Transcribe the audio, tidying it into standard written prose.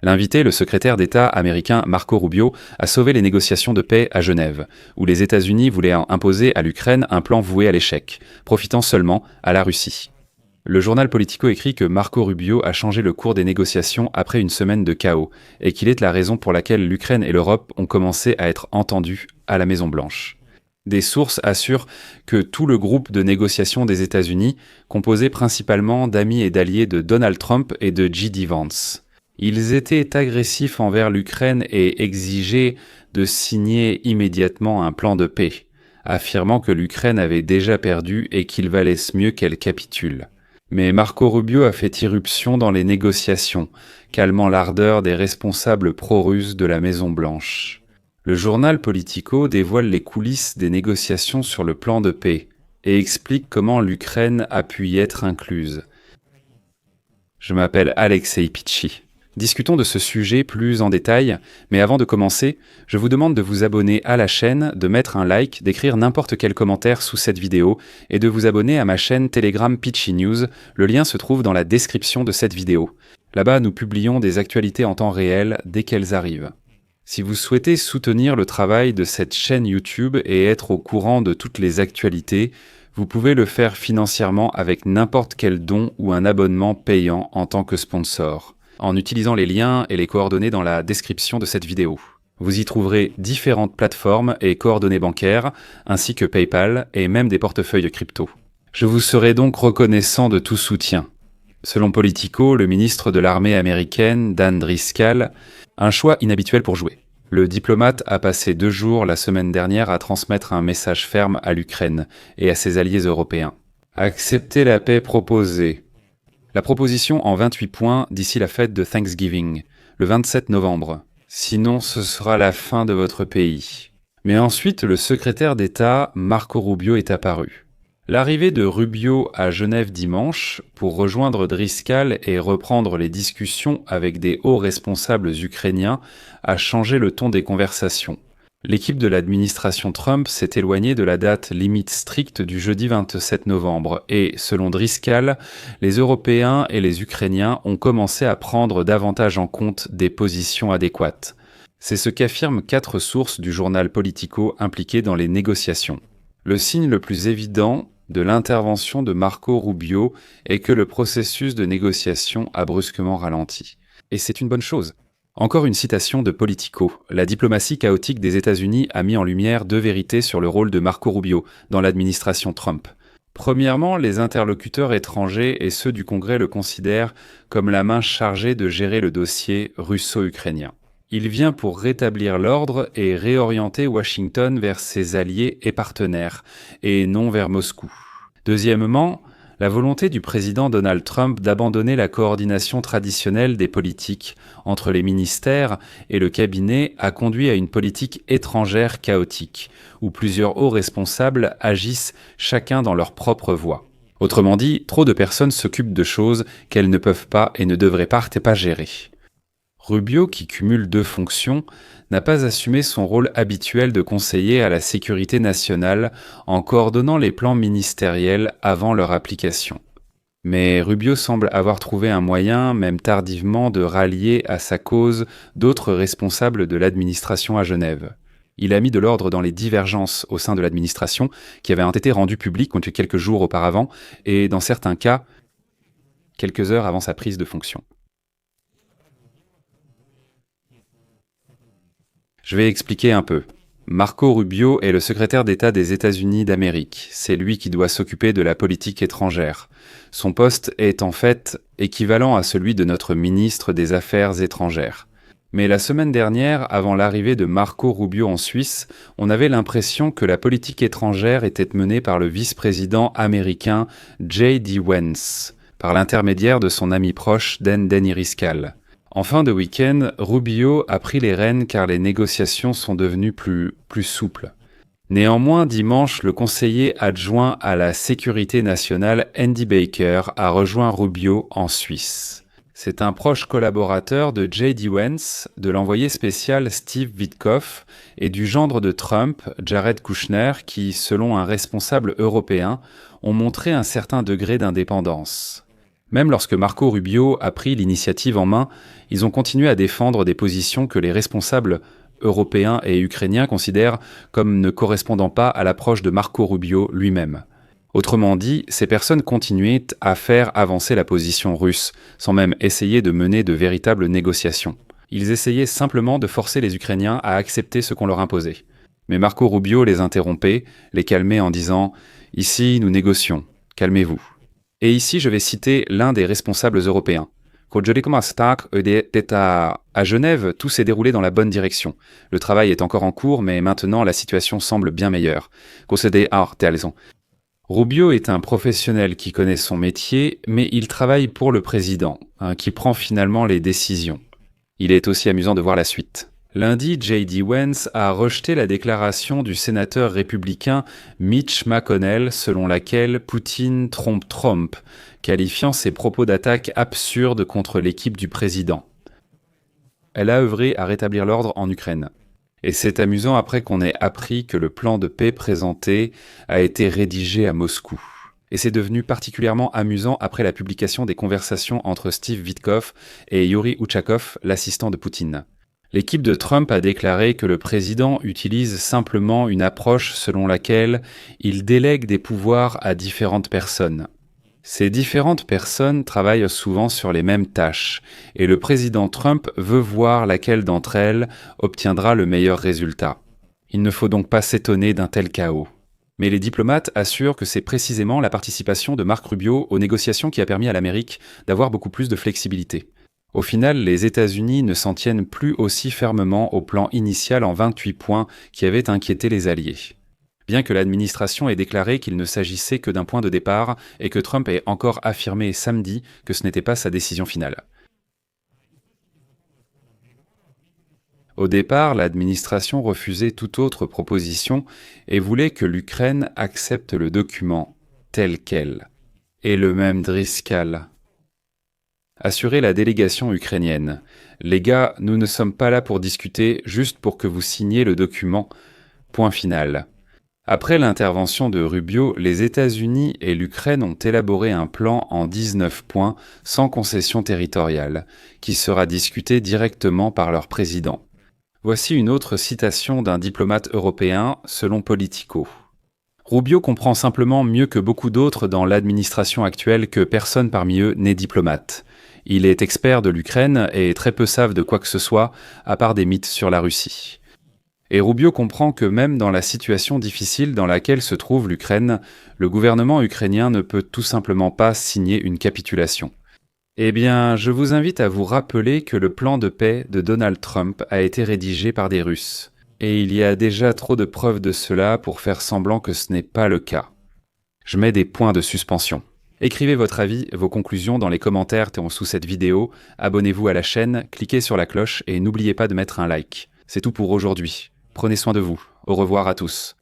L'invité, le secrétaire d'État américain Marco Rubio, a sauvé les négociations de paix à Genève, où les États-Unis voulaient imposer à l'Ukraine un plan voué à l'échec, profitant seulement à la Russie. Le journal Politico écrit que Marco Rubio a changé le cours des négociations après une semaine de chaos, et qu'il est la raison pour laquelle l'Ukraine et l'Europe ont commencé à être entendues à la Maison-Blanche. Des sources assurent que tout le groupe de négociation des États-Unis, composé principalement d'amis et d'alliés de Donald Trump et de J.D. Vance. Ils étaient agressifs envers l'Ukraine et exigeaient de signer immédiatement un plan de paix, affirmant que l'Ukraine avait déjà perdu et qu'il valait mieux qu'elle capitule. Mais Marco Rubio a fait irruption dans les négociations, calmant l'ardeur des responsables pro-russes de la Maison-Blanche. Le journal Politico dévoile les coulisses des négociations sur le plan de paix et explique comment l'Ukraine a pu y être incluse. Je m'appelle Alexei Pitchi. Discutons de ce sujet plus en détail, mais avant de commencer, je vous demande de vous abonner à la chaîne, de mettre un like, d'écrire n'importe quel commentaire sous cette vidéo et de vous abonner à ma chaîne Telegram Pitchi News. Le lien se trouve dans la description de cette vidéo. Là-bas, nous publions des actualités en temps réel dès qu'elles arrivent. Si vous souhaitez soutenir le travail de cette chaîne YouTube et être au courant de toutes les actualités, vous pouvez le faire financièrement avec n'importe quel don ou un abonnement payant en tant que sponsor, en utilisant les liens et les coordonnées dans la description de cette vidéo. Vous y trouverez différentes plateformes et coordonnées bancaires, ainsi que PayPal et même des portefeuilles crypto. Je vous serai donc reconnaissant de tout soutien. Selon Politico, le ministre de l'armée américaine, Dan Driscoll, un choix inhabituel pour jouer. Le diplomate a passé 2 jours la semaine dernière à transmettre un message ferme à l'Ukraine et à ses alliés européens. Acceptez la paix proposée. La proposition en 28 points d'ici la fête de Thanksgiving, le 27 novembre. Sinon, ce sera la fin de votre pays. Mais ensuite, le secrétaire d'État Marco Rubio est apparu. L'arrivée de Rubio à Genève dimanche pour rejoindre Driscoll et reprendre les discussions avec des hauts responsables ukrainiens a changé le ton des conversations. L'équipe de l'administration Trump s'est éloignée de la date limite stricte du jeudi 27 novembre et, selon Driscoll, les Européens et les Ukrainiens ont commencé à prendre davantage en compte des positions adéquates. C'est ce qu'affirment 4 sources du journal Politico impliquées dans les négociations. Le signe le plus évident de l'intervention de Marco Rubio est que le processus de négociation a brusquement ralenti. Et c'est une bonne chose. Encore une citation de Politico. La diplomatie chaotique des États-Unis a mis en lumière 2 vérités sur le rôle de Marco Rubio dans l'administration Trump. Premièrement, les interlocuteurs étrangers et ceux du Congrès le considèrent comme la main chargée de gérer le dossier russo-ukrainien. Il vient pour rétablir l'ordre et réorienter Washington vers ses alliés et partenaires, et non vers Moscou. Deuxièmement, la volonté du président Donald Trump d'abandonner la coordination traditionnelle des politiques entre les ministères et le cabinet a conduit à une politique étrangère chaotique, où plusieurs hauts responsables agissent chacun dans leur propre voie. Autrement dit, trop de personnes s'occupent de choses qu'elles ne peuvent pas et ne devraient pas gérer. Rubio, qui cumule 2 fonctions, n'a pas assumé son rôle habituel de conseiller à la sécurité nationale en coordonnant les plans ministériels avant leur application. Mais Rubio semble avoir trouvé un moyen, même tardivement, de rallier à sa cause d'autres responsables de l'administration à Genève. Il a mis de l'ordre dans les divergences au sein de l'administration qui avaient été rendues publiques quelques jours auparavant et, dans certains cas, quelques heures avant sa prise de fonction. Je vais expliquer un peu. Marco Rubio est le secrétaire d'État des États-Unis d'Amérique. C'est lui qui doit s'occuper de la politique étrangère. Son poste est en fait équivalent à celui de notre ministre des Affaires étrangères. Mais la semaine dernière, avant l'arrivée de Marco Rubio en Suisse, on avait l'impression que la politique étrangère était menée par le vice-président américain J.D. Vance, par l'intermédiaire de son ami proche Dan Driscoll. En fin de week-end, Rubio a pris les rênes car les négociations sont devenues plus souples. Néanmoins, dimanche, le conseiller adjoint à la sécurité nationale Andy Baker a rejoint Rubio en Suisse. C'est un proche collaborateur de J.D. Vance, de l'envoyé spécial Steve Witkoff et du gendre de Trump, Jared Kushner, qui, selon un responsable européen, ont montré un certain degré d'indépendance. Même lorsque Marco Rubio a pris l'initiative en main, ils ont continué à défendre des positions que les responsables européens et ukrainiens considèrent comme ne correspondant pas à l'approche de Marco Rubio lui-même. Autrement dit, ces personnes continuaient à faire avancer la position russe, sans même essayer de mener de véritables négociations. Ils essayaient simplement de forcer les Ukrainiens à accepter ce qu'on leur imposait. Mais Marco Rubio les interrompait, les calmait en disant « Ici, nous négocions, calmez-vous ». Et ici, je vais citer l'un des responsables européens. À Genève, tout s'est déroulé dans la bonne direction. Le travail est encore en cours, mais maintenant la situation semble bien meilleure. Rubio est un professionnel qui connaît son métier, mais il travaille pour le président, qui prend finalement les décisions. Il est aussi amusant de voir la suite. Lundi, J.D. Vance a rejeté la déclaration du sénateur républicain Mitch McConnell selon laquelle Poutine trompe Trump, qualifiant ses propos d'attaque absurdes contre l'équipe du président. Elle a œuvré à rétablir l'ordre en Ukraine. Et c'est amusant après qu'on ait appris que le plan de paix présenté a été rédigé à Moscou. Et c'est devenu particulièrement amusant après la publication des conversations entre Steve Witkoff et Yuri Uchakov, l'assistant de Poutine. L'équipe de Trump a déclaré que le président utilise simplement une approche selon laquelle il délègue des pouvoirs à différentes personnes. Ces différentes personnes travaillent souvent sur les mêmes tâches, et le président Trump veut voir laquelle d'entre elles obtiendra le meilleur résultat. Il ne faut donc pas s'étonner d'un tel chaos. Mais les diplomates assurent que c'est précisément la participation de Marco Rubio aux négociations qui a permis à l'Amérique d'avoir beaucoup plus de flexibilité. Au final, les États-Unis ne s'en tiennent plus aussi fermement au plan initial en 28 points qui avait inquiété les Alliés. Bien que l'administration ait déclaré qu'il ne s'agissait que d'un point de départ et que Trump ait encore affirmé samedi que ce n'était pas sa décision finale. Au départ, l'administration refusait toute autre proposition et voulait que l'Ukraine accepte le document tel quel. Et le même Driscoll assurer la délégation ukrainienne. Les gars, nous ne sommes pas là pour discuter, juste pour que vous signiez le document. Point final. Après l'intervention de Rubio, les États-Unis et l'Ukraine ont élaboré un plan en 19 points, sans concession territoriale, qui sera discuté directement par leur président. Voici une autre citation d'un diplomate européen, selon Politico. Rubio comprend simplement mieux que beaucoup d'autres dans l'administration actuelle que personne parmi eux n'est diplomate. Il est expert de l'Ukraine et très peu savent de quoi que ce soit, à part des mythes sur la Russie. Et Rubio comprend que même dans la situation difficile dans laquelle se trouve l'Ukraine, le gouvernement ukrainien ne peut tout simplement pas signer une capitulation. Eh bien, je vous invite à vous rappeler que le plan de paix de Donald Trump a été rédigé par des Russes. Et il y a déjà trop de preuves de cela pour faire semblant que ce n'est pas le cas. Je mets des points de suspension. Écrivez votre avis, vos conclusions dans les commentaires sous cette vidéo, abonnez-vous à la chaîne, cliquez sur la cloche et n'oubliez pas de mettre un like. C'est tout pour aujourd'hui. Prenez soin de vous. Au revoir à tous.